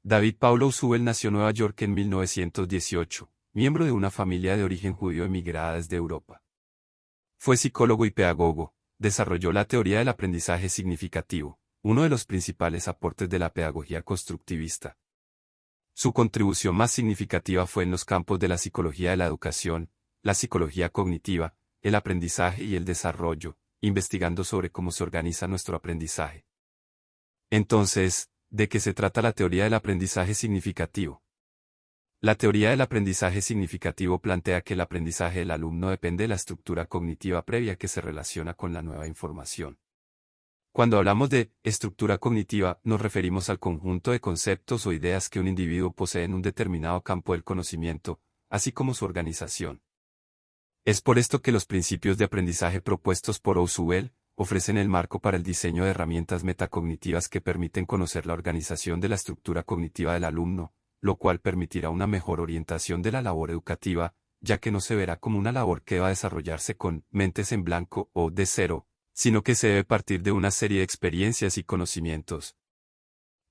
David Paulo Usubel nació en Nueva York en 1918, miembro de una familia de origen judío emigrada desde Europa. Fue psicólogo y pedagogo, desarrolló la teoría del aprendizaje significativo, uno de los principales aportes de la pedagogía constructivista. Su contribución más significativa fue en los campos de la psicología de la educación, la psicología cognitiva, el aprendizaje y el desarrollo, investigando sobre cómo se organiza nuestro aprendizaje. Entonces, ¿de qué se trata la teoría del aprendizaje significativo? La teoría del aprendizaje significativo plantea que el aprendizaje del alumno depende de la estructura cognitiva previa que se relaciona con la nueva información. Cuando hablamos de estructura cognitiva, nos referimos al conjunto de conceptos o ideas que un individuo posee en un determinado campo del conocimiento, así como su organización. Es por esto que los principios de aprendizaje propuestos por Usubel ofrecen el marco para el diseño de herramientas metacognitivas que permiten conocer la organización de la estructura cognitiva del alumno, lo cual permitirá una mejor orientación de la labor educativa, ya que no se verá como una labor que va a desarrollarse con mentes en blanco o de cero, sino que se debe partir de una serie de experiencias y conocimientos.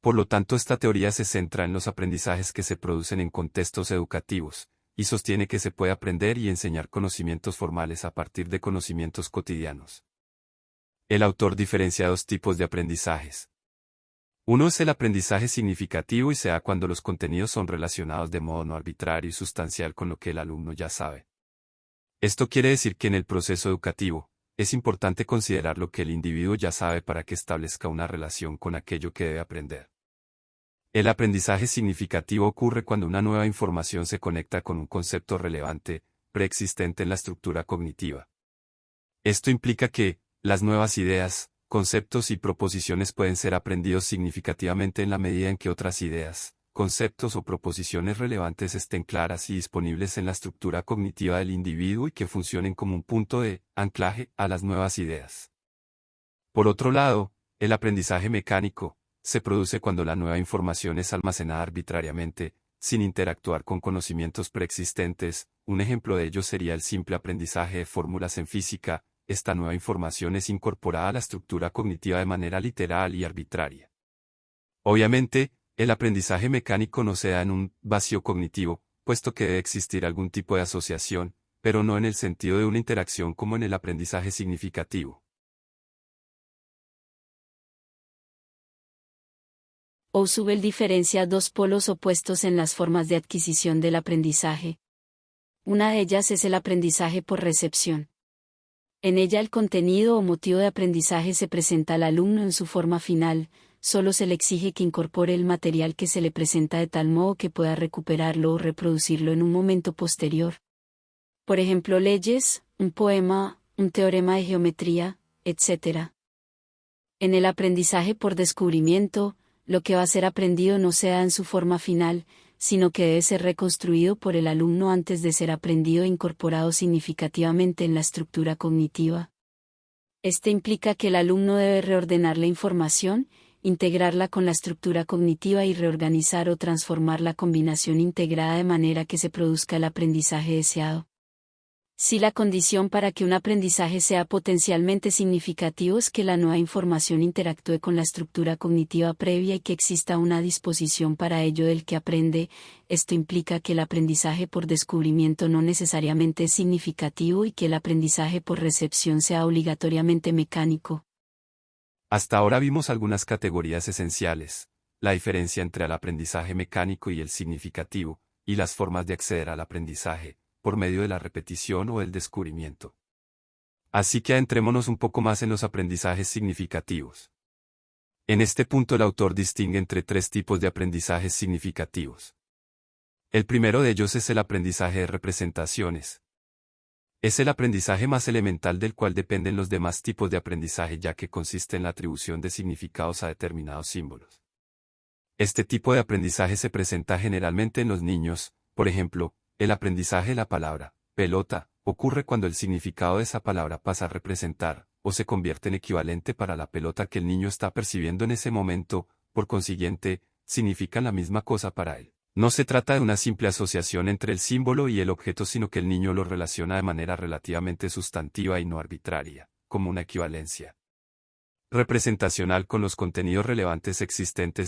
Por lo tanto, esta teoría se centra en los aprendizajes que se producen en contextos educativos, y sostiene que se puede aprender y enseñar conocimientos formales a partir de conocimientos cotidianos. El autor diferencia dos tipos de aprendizajes. Uno es el aprendizaje significativo y se da cuando los contenidos son relacionados de modo no arbitrario y sustancial con lo que el alumno ya sabe. Esto quiere decir que en el proceso educativo, es importante considerar lo que el individuo ya sabe para que establezca una relación con aquello que debe aprender. El aprendizaje significativo ocurre cuando una nueva información se conecta con un concepto relevante, preexistente en la estructura cognitiva. Esto implica que, las nuevas ideas, conceptos y proposiciones pueden ser aprendidos significativamente en la medida en que otras ideas, conceptos o proposiciones relevantes estén claras y disponibles en la estructura cognitiva del individuo y que funcionen como un punto de anclaje a las nuevas ideas. Por otro lado, el aprendizaje mecánico se produce cuando la nueva información es almacenada arbitrariamente, sin interactuar con conocimientos preexistentes. Un ejemplo de ello sería el simple aprendizaje de fórmulas en física. Esta nueva información es incorporada a la estructura cognitiva de manera literal y arbitraria. Obviamente, el aprendizaje mecánico no se da en un vacío cognitivo, puesto que debe existir algún tipo de asociación, pero no en el sentido de una interacción como en el aprendizaje significativo. Usubel diferencia dos polos opuestos en las formas de adquisición del aprendizaje. Una de ellas es el aprendizaje por recepción. En ella el contenido o motivo de aprendizaje se presenta al alumno en su forma final, solo se le exige que incorpore el material que se le presenta de tal modo que pueda recuperarlo o reproducirlo en un momento posterior. Por ejemplo, leyes, un poema, un teorema de geometría, etc. En el aprendizaje por descubrimiento, lo que va a ser aprendido no se da en su forma final, sino que debe ser reconstruido por el alumno antes de ser aprendido e incorporado significativamente en la estructura cognitiva. Este implica que el alumno debe reordenar la información, integrarla con la estructura cognitiva y reorganizar o transformar la combinación integrada de manera que se produzca el aprendizaje deseado. Si la condición para que un aprendizaje sea potencialmente significativo es que la nueva información interactúe con la estructura cognitiva previa y que exista una disposición para ello del que aprende, esto implica que el aprendizaje por descubrimiento no necesariamente es significativo y que el aprendizaje por recepción sea obligatoriamente mecánico. Hasta ahora vimos algunas categorías esenciales, la diferencia entre el aprendizaje mecánico y el significativo, y las formas de acceder al aprendizaje, por medio de la repetición o el descubrimiento. Así que adentrémonos un poco más en los aprendizajes significativos. En este punto el autor distingue entre tres tipos de aprendizajes significativos. El primero de ellos es el aprendizaje de representaciones. Es el aprendizaje más elemental del cual dependen los demás tipos de aprendizaje ya que consiste en la atribución de significados a determinados símbolos. Este tipo de aprendizaje se presenta generalmente en los niños, por ejemplo, el aprendizaje de la palabra, pelota, ocurre cuando el significado de esa palabra pasa a representar, o se convierte en equivalente para la pelota que el niño está percibiendo en ese momento, por consiguiente, significan la misma cosa para él. No se trata de una simple asociación entre el símbolo y el objeto sino que el niño lo relaciona de manera relativamente sustantiva y no arbitraria, como una equivalencia representacional con los contenidos relevantes existentes